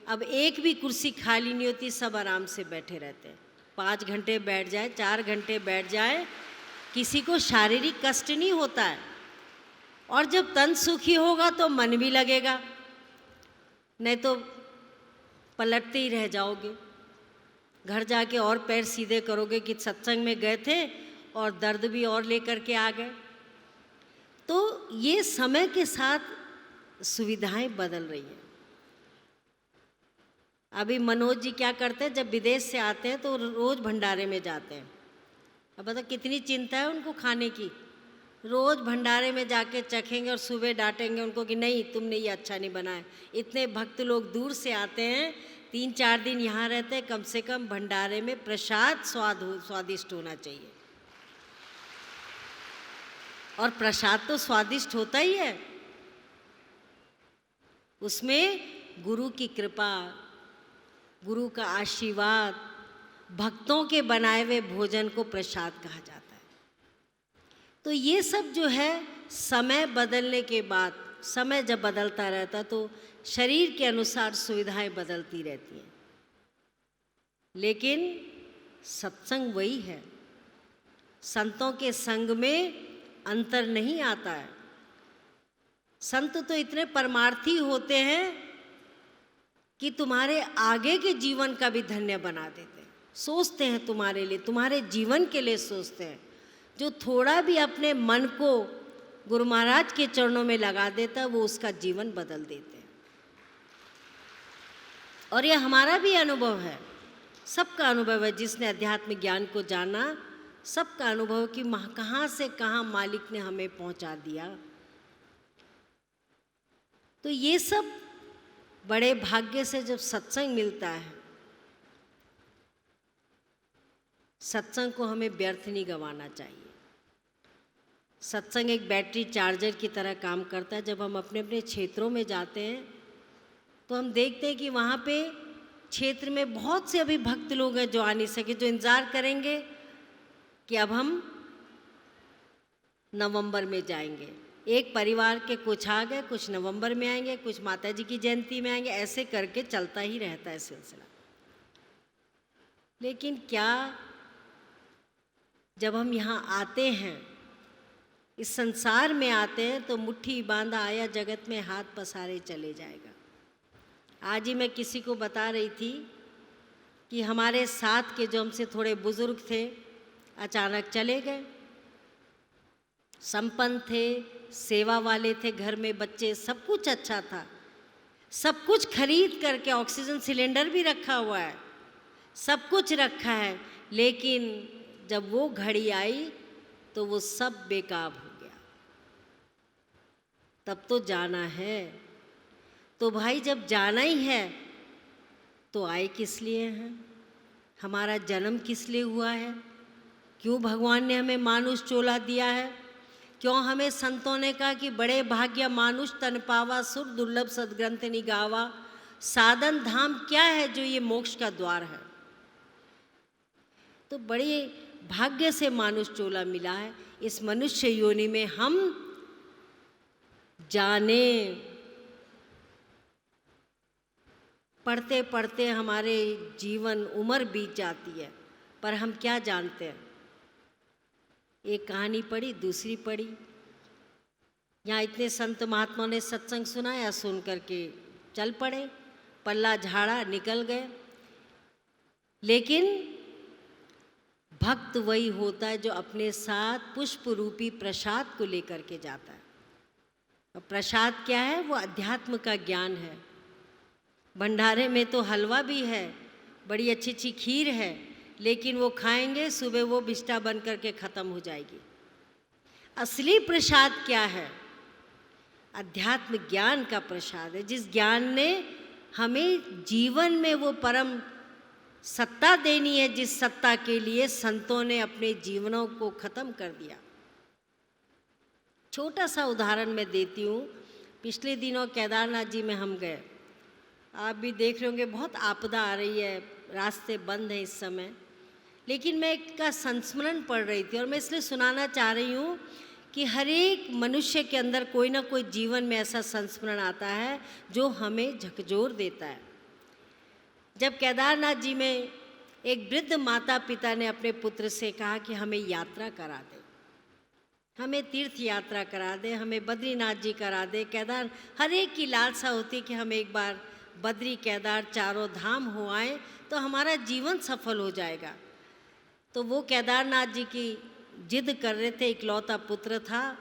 अब एक भी कुर्सी खाली नहीं होती, सब आराम से बैठे रहते हैं। 5 घंटे बैठ जाए, 4 घंटे बैठ जाए, किसी को शारीरिक कष्ट नहीं होता है। और जब तन सुखी होगा तो मन भी लगेगा, नहीं तो पलटते ही रह जाओगे। घर जाके और पैर सीधे करोगे कि सत्संग में गए थे और दर्द भी और लेकर के आ गए। तो ये समय के साथ सुविधाएं बदल रही हैं। अभी मनोज जी क्या करते हैं, जब विदेश से आते हैं तो रोज़ भंडारे में जाते हैं। अब बताओ कितनी चिंता है उनको खाने की। रोज़ भंडारे में जाके चखेंगे और सुबह डांटेंगे उनको कि नहीं तुमने ये अच्छा नहीं बनाया। इतने भक्त लोग दूर से आते हैं, 3-4 दिन यहाँ रहते हैं, कम से कम भंडारे में प्रसाद स्वादिष्ट होना चाहिए। और प्रसाद तो स्वादिष्ट होता ही है, उसमें गुरु की कृपा, गुरु का आशीर्वाद, भक्तों के बनाए हुए भोजन को प्रसाद कहा जाता है। तो ये सब जो है समय बदलने के बाद, समय जब बदलता रहता तो शरीर के अनुसार सुविधाएं बदलती रहती हैं, लेकिन सत्संग वही है। संतों के संग में अंतर नहीं आता है। संत तो इतने परमार्थी होते हैं कि तुम्हारे आगे के जीवन का भी धन्य बना देते हैं। सोचते हैं तुम्हारे लिए, तुम्हारे जीवन के लिए सोचते हैं। जो थोड़ा भी अपने मन को गुरु महाराज के चरणों में लगा देता है वो उसका जीवन बदल देते हैं। और ये हमारा भी अनुभव है, सबका अनुभव है। जिसने अध्यात्म ज्ञान को जाना, सबका अनुभव कि कहाँ से कहाँ मालिक ने हमें पहुँचा दिया। तो ये सब बड़े भाग्य से जब सत्संग मिलता है, सत्संग को हमें व्यर्थ नहीं गंवाना चाहिए। सत्संग एक बैटरी चार्जर की तरह काम करता है। जब हम अपने अपने क्षेत्रों में जाते हैं तो हम देखते हैं कि वहाँ पे क्षेत्र में बहुत से अभी भक्त लोग हैं जो आ नहीं सके, जो इंतज़ार करेंगे कि अब हम नवंबर में जाएंगे। एक परिवार के कुछ आ गए, कुछ नवंबर में आएंगे, कुछ माता जी की जयंती में आएंगे, ऐसे करके चलता ही रहता है सिलसिला। लेकिन क्या जब हम यहाँ आते हैं, इस संसार में आते हैं, तो मुट्ठी बांधा आया जगत में हाथ पसारे चले जाएगा। आज ही मैं किसी को बता रही थी कि हमारे साथ के जो हमसे थोड़े बुजुर्ग थे अचानक चले गए। संपन्न थे, सेवा वाले थे, घर में बच्चे, सब कुछ अच्छा था, सब कुछ खरीद करके, ऑक्सीजन सिलेंडर भी रखा हुआ है, सब कुछ रखा है। लेकिन जब वो घड़ी आई तो वो सब बेकार हो गया। तब तो जाना है। तो भाई जब जाना ही है तो आए किस लिए हैं? हमारा जन्म किस लिए हुआ है? क्यों भगवान ने हमें मानुष चोला दिया है? क्यों हमें संतों ने कहा कि बड़े भाग्य मानुष तन पावा, सुर दुर्लभ सदग्रंथ निगावा। साधन धाम क्या है जो ये मोक्ष का द्वार है? तो बड़े भाग्य से मानुष चोला मिला है। इस मनुष्य योनि में हम जाने, पढ़ते पढ़ते हमारे जीवन उम्र बीत जाती है, पर हम क्या जानते हैं? एक कहानी पढ़ी, दूसरी पढ़ी। यहाँ इतने संत महात्माओं ने सत्संग सुनाया, सुन करके चल पड़े, पल्ला झाड़ा निकल गए। लेकिन भक्त वही होता है जो अपने साथ पुष्प रूपी प्रसाद को लेकर के जाता है। और प्रसाद क्या है? वो अध्यात्म का ज्ञान है। भंडारे में तो हलवा भी है, बड़ी अच्छी अच्छी खीर है, लेकिन वो खाएंगे, सुबह वो बिष्टा बन करके ख़त्म हो जाएगी। असली प्रसाद क्या है? अध्यात्म ज्ञान का प्रसाद है, जिस ज्ञान ने हमें जीवन में वो परम सत्ता देनी है, जिस सत्ता के लिए संतों ने अपने जीवनों को ख़त्म कर दिया। छोटा सा उदाहरण मैं देती हूँ। पिछले दिनों केदारनाथ जी में हम गए। आप भी देख रहे होंगे बहुत आपदा आ रही है, रास्ते बंद हैं इस समय। लेकिन मैं इसका संस्मरण पढ़ रही थी और मैं इसलिए सुनाना चाह रही हूँ कि हर एक मनुष्य के अंदर कोई ना कोई जीवन में ऐसा संस्मरण आता है जो हमें झकझोर देता है। जब केदारनाथ जी में एक वृद्ध माता पिता ने अपने पुत्र से कहा कि हमें यात्रा करा दे, हमें तीर्थ यात्रा करा दे, हमें बद्रीनाथ जी करा दे, केदार, हर एक की लालसा होती कि हम एक बार बद्री केदार चारों धाम हो आए तो हमारा जीवन सफल हो जाएगा। तो वो केदारनाथ जी की जिद कर रहे थे, इकलौता पुत्र था।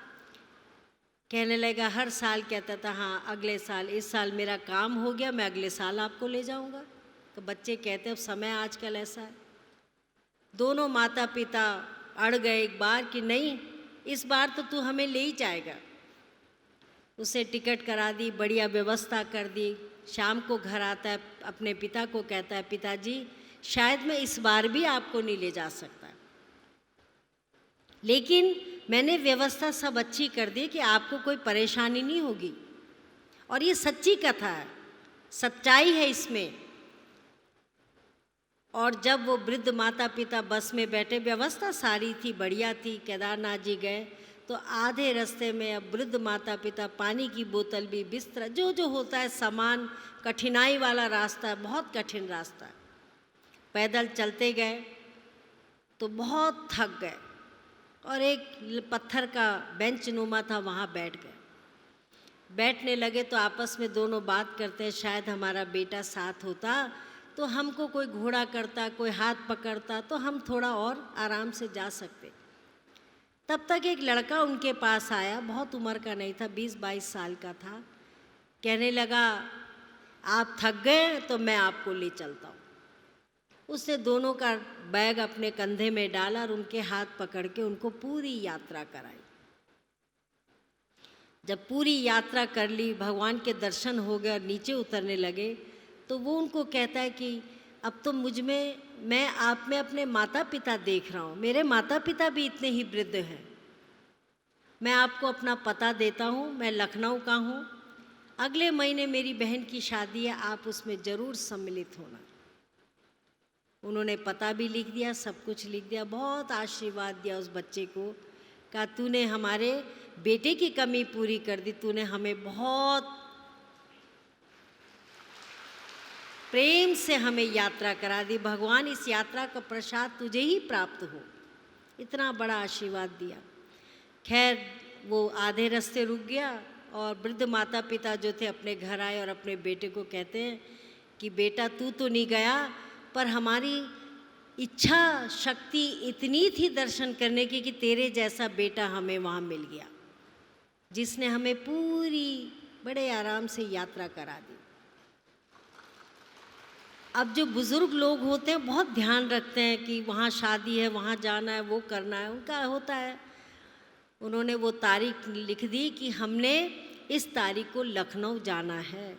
कहने लगा, हर साल कहता था हाँ अगले साल, इस साल मेरा काम हो गया, मैं अगले साल आपको ले जाऊंगा। तो बच्चे कहते अब समय आजकल ऐसा है। दोनों माता पिता अड़ गए एक बार कि नहीं, इस बार तो तू हमें ले ही जाएगा। उसे टिकट करा दी, बढ़िया व्यवस्था कर दी। शाम को घर आता है, अपने पिता को कहता है, पिताजी शायद मैं इस बार भी आपको नहीं ले जा सकता, लेकिन मैंने व्यवस्था सब अच्छी कर दी कि आपको कोई परेशानी नहीं होगी। और ये सच्ची कथा है, सच्चाई है इसमें। और जब वो वृद्ध माता पिता बस में बैठे, व्यवस्था सारी थी, बढ़िया थी, केदारनाथ जी गए तो आधे रास्ते में अब वृद्ध माता पिता पानी की बोतल भी, बिस्तर, जो जो होता है सामान, कठिनाई वाला रास्ता, बहुत कठिन रास्ता, पैदल चलते गए तो बहुत थक गए और एक पत्थर का बेंच नुमा था, वहाँ बैठ गए। बैठने लगे तो आपस में दोनों बात करते हैं, शायद हमारा बेटा साथ होता तो हमको कोई घोड़ा करता, कोई हाथ पकड़ता तो हम थोड़ा और आराम से जा सकते। तब तक एक लड़का उनके पास आया, बहुत उम्र का नहीं था, 20-22 साल का था। कहने लगा, आप थक गए तो मैं आपको ले चलता हूँ। उसने दोनों का बैग अपने कंधे में डाला और उनके हाथ पकड़ के उनको पूरी यात्रा कराई। जब पूरी यात्रा कर ली, भगवान के दर्शन हो गए और नीचे उतरने लगे तो वो उनको कहता है कि अब तो मुझ में, मैं आप में अपने माता पिता देख रहा हूँ, मेरे माता पिता भी इतने ही वृद्ध हैं। मैं आपको अपना पता देता हूँ, मैं लखनऊ का हूँ, अगले महीने मेरी बहन की शादी है, आप उसमें ज़रूर सम्मिलित होना। उन्होंने पता भी लिख दिया, सब कुछ लिख दिया, बहुत आशीर्वाद दिया उस बच्चे को, कहा तूने हमारे बेटे की कमी पूरी कर दी, तूने हमें बहुत प्रेम से हमें यात्रा करा दी, भगवान इस यात्रा का प्रसाद तुझे ही प्राप्त हो, इतना बड़ा आशीर्वाद दिया। खैर वो आधे रास्ते रुक गया और वृद्ध माता पिता जो थे अपने घर आए और अपने बेटे को कहते हैं कि बेटा तू तो नहीं गया, पर हमारी इच्छा शक्ति इतनी थी दर्शन करने की कि तेरे जैसा बेटा हमें वहाँ मिल गया, जिसने हमें पूरी बड़े आराम से यात्रा करा दी। अब जो बुज़ुर्ग लोग होते हैं बहुत ध्यान रखते हैं कि वहाँ शादी है, वहाँ जाना है, वो करना है, उनका होता है। उन्होंने वो तारीख लिख दी कि हमने इस तारीख को लखनऊ जाना है,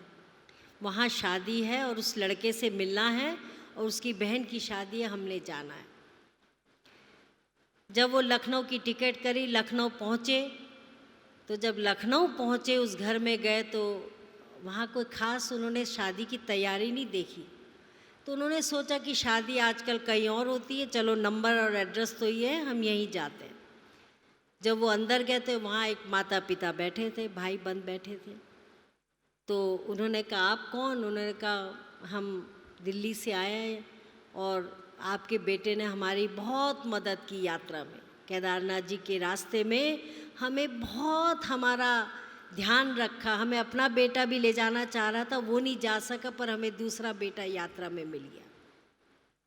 वहाँ शादी है और उस लड़के से मिलना है और उसकी बहन की शादी है, हमने जाना है। जब वो लखनऊ की टिकट करी, लखनऊ पहुँचे, तो जब लखनऊ पहुँचे उस घर में गए तो वहाँ कोई ख़ास उन्होंने शादी की तैयारी नहीं देखी। तो उन्होंने सोचा कि शादी आजकल कहीं और होती है, चलो नंबर और एड्रेस तो ये है, हम यहीं जाते हैं। जब वो अंदर गए थे वहाँ एक माता पिता बैठे थे, भाई बंद बैठे थे। तो उन्होंने कहा आप कौन? उन्होंने कहा हम दिल्ली से आए हैं और आपके बेटे ने हमारी बहुत मदद की यात्रा में, केदारनाथ जी के रास्ते में हमें बहुत हमारा ध्यान रखा, हमें अपना बेटा भी ले जाना चाह रहा था, वो नहीं जा सका, पर हमें दूसरा बेटा यात्रा में मिल गया।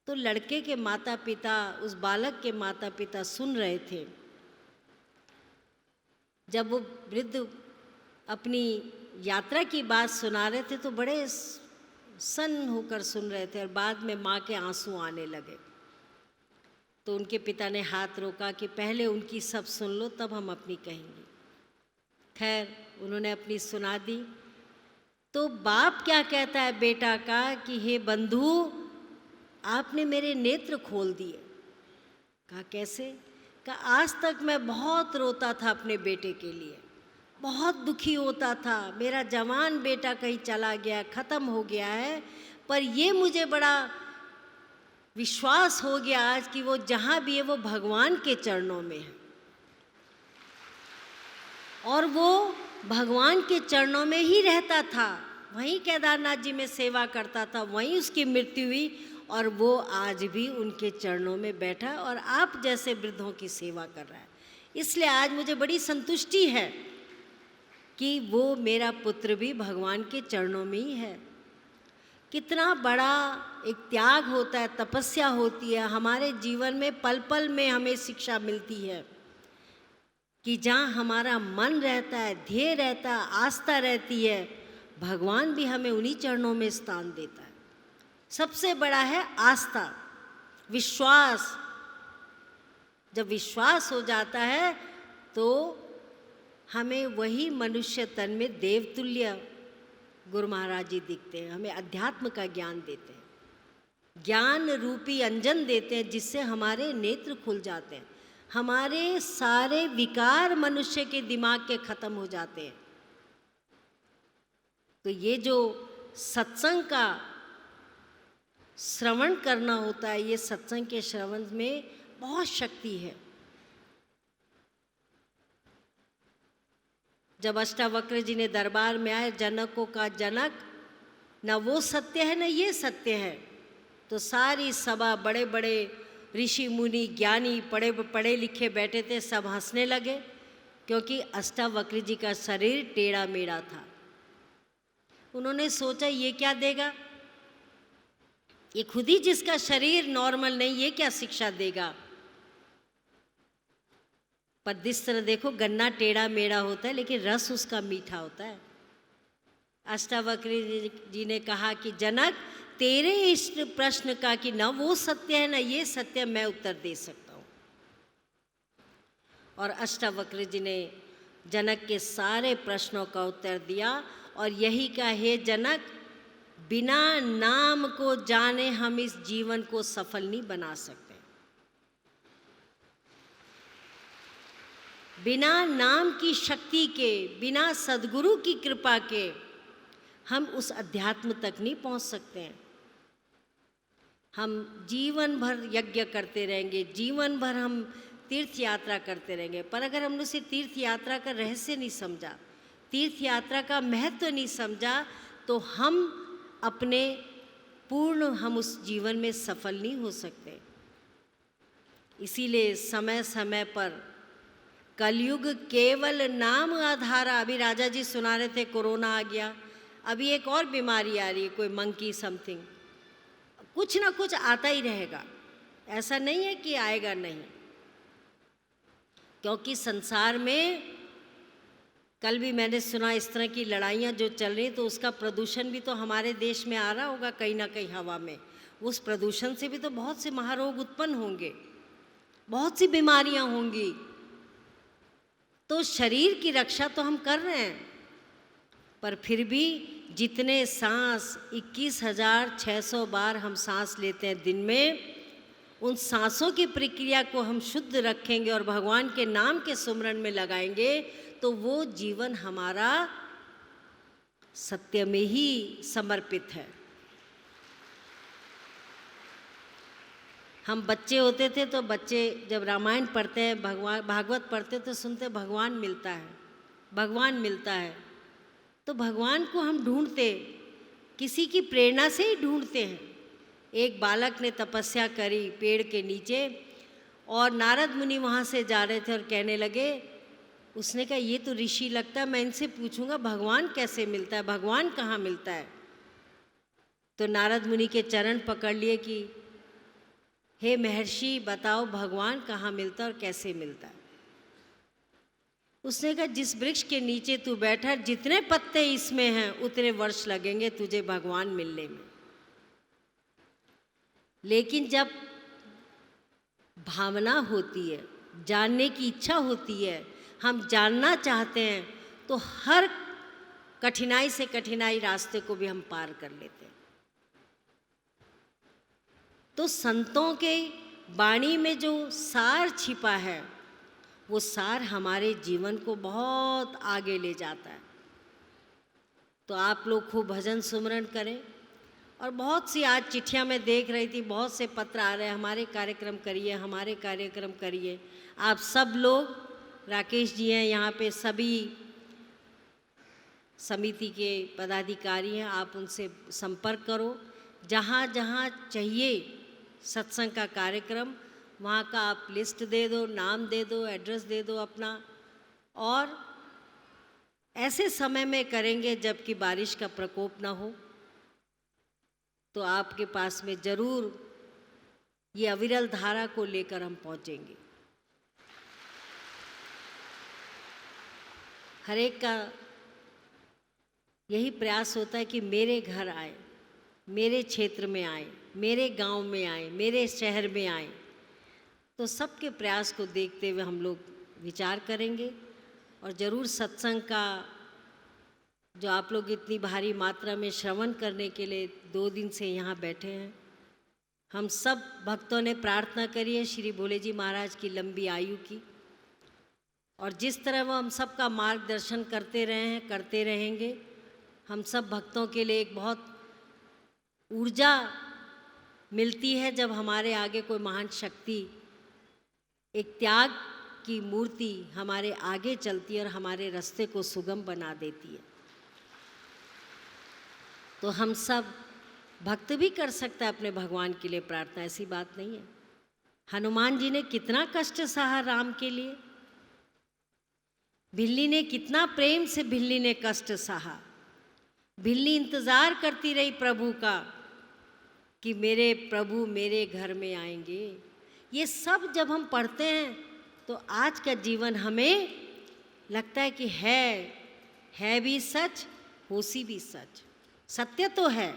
तो लड़के के माता पिता, उस बालक के माता पिता सुन रहे थे। जब वो वृद्ध अपनी यात्रा की बात सुना रहे थे तो बड़े सन्न होकर सुन रहे थे और बाद में माँ के आंसू आने लगे। तो उनके पिता ने हाथ रोका कि पहले उनकी सब सुन लो तब हम अपनी कहेंगे। खैर उन्होंने अपनी सुना दी। तो बाप क्या कहता है बेटा का कि हे बंधु, आपने मेरे नेत्र खोल दिए। कहा कैसे? कहा आज तक मैं बहुत रोता था अपने बेटे के लिए, बहुत दुखी होता था, मेरा जवान बेटा कहीं चला गया, ख़त्म हो गया है, पर ये मुझे बड़ा विश्वास हो गया आज कि वो जहाँ भी है वो भगवान के चरणों में है और वो भगवान के चरणों में ही रहता था, वहीं केदारनाथ जी में सेवा करता था, वहीं उसकी मृत्यु हुई और वो आज भी उनके चरणों में बैठा और आप जैसे वृद्धों की सेवा कर रहा है। इसलिए आज मुझे बड़ी संतुष्टि है कि वो मेरा पुत्र भी भगवान के चरणों में ही है। कितना बड़ा एक त्याग होता है, तपस्या होती है, हमारे जीवन में पल पल में हमें शिक्षा मिलती है कि जहाँ हमारा मन रहता है, ध्येय रहता है, आस्था रहती है, भगवान भी हमें उन्हीं चरणों में स्थान देता है। सबसे बड़ा है आस्था, विश्वास। जब विश्वास हो जाता है तो हमें वही मनुष्य तन में देवतुल्य गुरु महाराज जी दिखते हैं, हमें अध्यात्म का ज्ञान देते हैं, ज्ञान रूपी अंजन देते हैं, जिससे हमारे नेत्र खुल जाते हैं, हमारे सारे विकार मनुष्य के दिमाग के खत्म हो जाते हैं। तो ये जो सत्संग का श्रवण करना होता है, ये सत्संग के श्रवण में बहुत शक्ति है। जब अष्टावक्र जी ने दरबार में आए, जनकों का जनक, न वो सत्य है न ये सत्य है, तो सारी सभा, बड़े बड़े ऋषि मुनि ज्ञानी पढ़े लिखे बैठे थे, सब हंसने लगे, क्योंकि अष्टावक्र जी का शरीर टेढ़ा मेढ़ा था। उन्होंने सोचा ये क्या देगा, ये खुद ही जिसका शरीर नॉर्मल नहीं, ये क्या शिक्षा देगा। पर जिस तरह देखो, गन्ना टेढ़ा मेढ़ा होता है लेकिन रस उसका मीठा होता है। अष्टावक्र जी ने कहा कि जनक, तेरे इस प्रश्न का कि न वो सत्य है न ये सत्य, मैं उत्तर दे सकता हूँ। और अष्टावक्र जी ने जनक के सारे प्रश्नों का उत्तर दिया और यही कहा, हे जनक, बिना नाम को जाने हम इस जीवन को सफल नहीं बना सकते। बिना नाम की शक्ति के, बिना सद्गुरु की कृपा के हम उस अध्यात्म तक नहीं पहुंच सकते हैं। हम जीवन भर यज्ञ करते रहेंगे, जीवन भर हम तीर्थ यात्रा करते रहेंगे, पर अगर हमने उसे तीर्थ यात्रा का रहस्य नहीं समझा, तीर्थ यात्रा का महत्व नहीं समझा, तो हम अपने हम उस जीवन में सफल नहीं हो सकते। इसीलिए समय समय पर कलयुग केवल नाम आधारा, अभी राजा जी सुना रहे थे, कोरोना आ गया, अभी एक और बीमारी आ रही है, कोई मंकी समथिंग, कुछ ना कुछ आता ही रहेगा, ऐसा नहीं है कि आएगा नहीं। क्योंकि संसार में कल भी मैंने सुना इस तरह की लड़ाइयाँ जो चल रही, तो उसका प्रदूषण भी तो हमारे देश में आ रहा होगा कहीं ना कहीं हवा में, उस प्रदूषण से भी तो बहुत से महारोग उत्पन्न होंगे, बहुत सी बीमारियाँ होंगी। तो शरीर की रक्षा तो हम कर रहे हैं, पर फिर भी जितने सांस 21,600 बार हम सांस लेते हैं दिन में, उन सांसों की प्रक्रिया को हम शुद्ध रखेंगे और भगवान के नाम के सुमरन में लगाएंगे, तो वो जीवन हमारा सत्य में ही समर्पित है। हम बच्चे होते थे तो बच्चे जब रामायण पढ़ते हैं, भागवत पढ़ते तो सुनते भगवान मिलता है, भगवान मिलता है। तो भगवान को हम ढूंढते, किसी की प्रेरणा से ही ढूंढते हैं। एक बालक ने तपस्या करी पेड़ के नीचे, और नारद मुनि वहाँ से जा रहे थे और कहने लगे, उसने कहा ये तो ऋषि लगता है, मैं इनसे पूछूंगा भगवान कैसे मिलता है, भगवान कहाँ मिलता है। तो नारद मुनि के चरण पकड़ लिए कि हे महर्षि, बताओ भगवान कहाँ मिलता है और कैसे मिलता है। उसने कहा जिस वृक्ष के नीचे तू बैठा, जितने पत्ते इसमें हैं उतने वर्ष लगेंगे तुझे भगवान मिलने में। लेकिन जब भावना होती है, जानने की इच्छा होती है, हम जानना चाहते हैं, तो हर कठिनाई से कठिनाई रास्ते को भी हम पार कर लेते हैं। तो संतों के वाणी में जो सार छिपा है, वो सार हमारे जीवन को बहुत आगे ले जाता है। तो आप लोग खूब भजन सुमरन करें। और बहुत सी आज चिट्ठियाँ मैं देख रही थी, बहुत से पत्र आ रहे हैं, हमारे कार्यक्रम करिए, हमारे कार्यक्रम करिए। आप सब लोग, राकेश जी हैं यहाँ पे, सभी समिति के पदाधिकारी हैं, आप उनसे संपर्क करो। जहाँ जहाँ चाहिए सत्संग का कार्यक्रम, वहाँ का आप लिस्ट दे दो, नाम दे दो, एड्रेस दे दो अपना। और ऐसे समय में करेंगे जबकि बारिश का प्रकोप ना हो, तो आपके पास में ज़रूर ये अविरल धारा को लेकर हम पहुँचेंगे। हर एक का यही प्रयास होता है कि मेरे घर आए, मेरे क्षेत्र में आए, मेरे गांव में आए, मेरे शहर में आए। तो सबके प्रयास को देखते हुए हम लोग विचार करेंगे और ज़रूर सत्संग का जो आप लोग इतनी भारी मात्रा में श्रवण करने के लिए 2 दिन से यहाँ बैठे हैं, हम सब भक्तों ने प्रार्थना करी है श्री भोले जी महाराज की लंबी आयु की, और जिस तरह वो हम सब का मार्गदर्शन करते रहे हैं, करते रहेंगे। हम सब भक्तों के लिए एक बहुत ऊर्जा मिलती है जब हमारे आगे कोई महान शक्ति, एक त्याग की मूर्ति हमारे आगे चलती है और हमारे रास्ते को सुगम बना देती है। तो हम सब भक्त भी कर सकता है अपने भगवान के लिए प्रार्थना, ऐसी बात नहीं है। हनुमान जी ने कितना कष्ट सहा राम के लिए, बिल्ली ने कितना प्रेम से बिल्ली ने कष्ट सहा। बिल्ली इंतज़ार करती रही प्रभु का कि मेरे प्रभु मेरे घर में आएंगे। ये सब जब हम पढ़ते हैं तो आज का जीवन हमें लगता है कि है भी सच, होसी भी सच, सत्य तो है।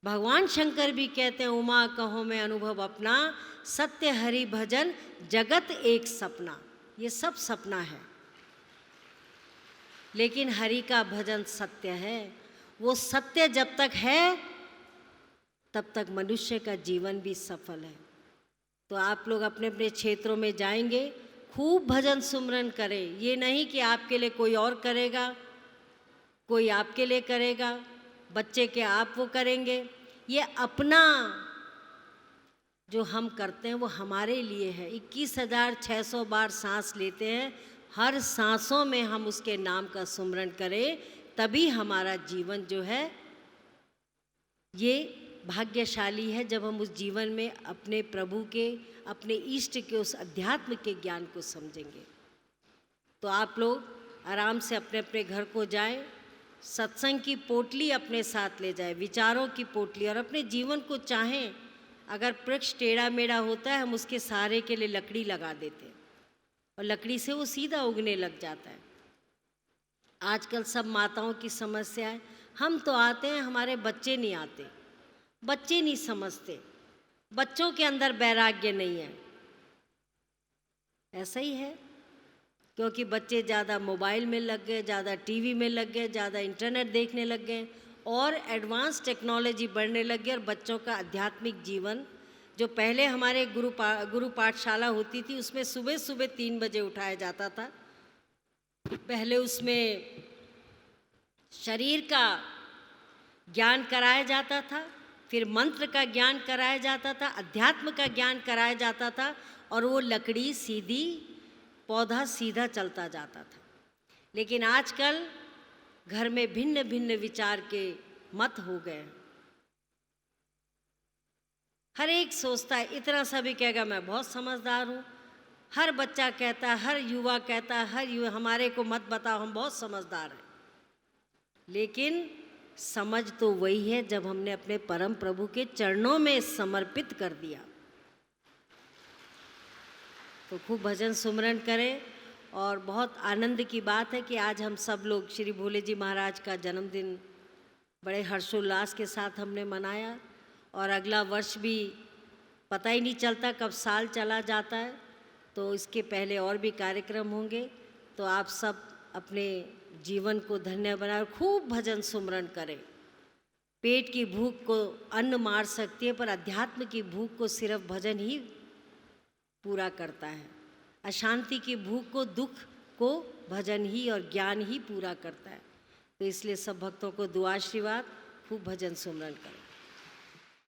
भगवान शंकर भी कहते हैं, उमा कहो मैं अनुभव अपना, सत्य हरि भजन जगत एक सपना। ये सब सपना है, लेकिन हरि का भजन सत्य है। वो सत्य जब तक है तब तक मनुष्य का जीवन भी सफल है। तो आप लोग अपने अपने क्षेत्रों में जाएंगे, खूब भजन सुमरन करें। ये नहीं कि आपके लिए कोई और करेगा, कोई आपके लिए करेगा, बच्चे के आप वो करेंगे। ये अपना जो हम करते हैं वो हमारे लिए है। 21,600 बार सांस लेते हैं, हर सांसों में हम उसके नाम का सुमरन करें, तभी हमारा जीवन जो है ये भाग्यशाली है। जब हम उस जीवन में अपने प्रभु के, अपने इष्ट के उस अध्यात्म के ज्ञान को समझेंगे। तो आप लोग आराम से अपने अपने घर को जाएं, सत्संग की पोटली अपने साथ ले जाएं, विचारों की पोटली, और अपने जीवन को चाहें। अगर वृक्ष टेढ़ा मेढ़ा होता है, हम उसके सहारे के लिए लकड़ी लगा देते हैं और लकड़ी से वो सीधा उगने लग जाता है। आजकल सब माताओं की समस्या है, हम तो आते हैं, हमारे बच्चे नहीं आते। बच्चे नहीं समझते, बच्चों के अंदर वैराग्य नहीं है। ऐसा ही है, क्योंकि बच्चे ज़्यादा मोबाइल में लग गए, ज़्यादा टीवी में लग गए, ज़्यादा इंटरनेट देखने लग गए और एडवांस टेक्नोलॉजी बढ़ने लग गई। और बच्चों का आध्यात्मिक जीवन, जो पहले हमारे गुरु पाठशाला होती थी, उसमें सुबह सुबह 3 बजे उठाया जाता था। पहले उसमें शरीर का ज्ञान कराया जाता था, फिर मंत्र का ज्ञान कराया जाता था, अध्यात्म का ज्ञान कराया जाता था, और वो लकड़ी सीधी, पौधा सीधा चलता जाता था। लेकिन आजकल घर में भिन्न भिन्न विचार के मत हो गए। हर एक सोचता है, इतना सा भी कहेगा मैं बहुत समझदार हूँ। हर बच्चा कहता है, हर युवा कहता है, हमारे को मत बताओ, हम बहुत समझदार हैं। लेकिन समझ तो वही है जब हमने अपने परम प्रभु के चरणों में समर्पित कर दिया। तो खूब भजन सुमरन करें। और बहुत आनंद की बात है कि आज हम सब लोग श्री भोले जी महाराज का जन्मदिन बड़े हर्षोल्लास के साथ हमने मनाया, और अगला वर्ष भी पता ही नहीं चलता कब साल चला जाता है। तो इसके पहले और भी कार्यक्रम होंगे। तो आप सब अपने जीवन को धन्य बनाए, खूब भजन सुमरन करें। पेट की भूख को अन्न मार सकती है, पर अध्यात्म की भूख को सिर्फ भजन ही पूरा करता है। अशांति की भूख को, दुख को भजन ही और ज्ञान ही पूरा करता है। तो इसलिए सब भक्तों को दुआ आशीर्वाद, खूब भजन सुमरन करें।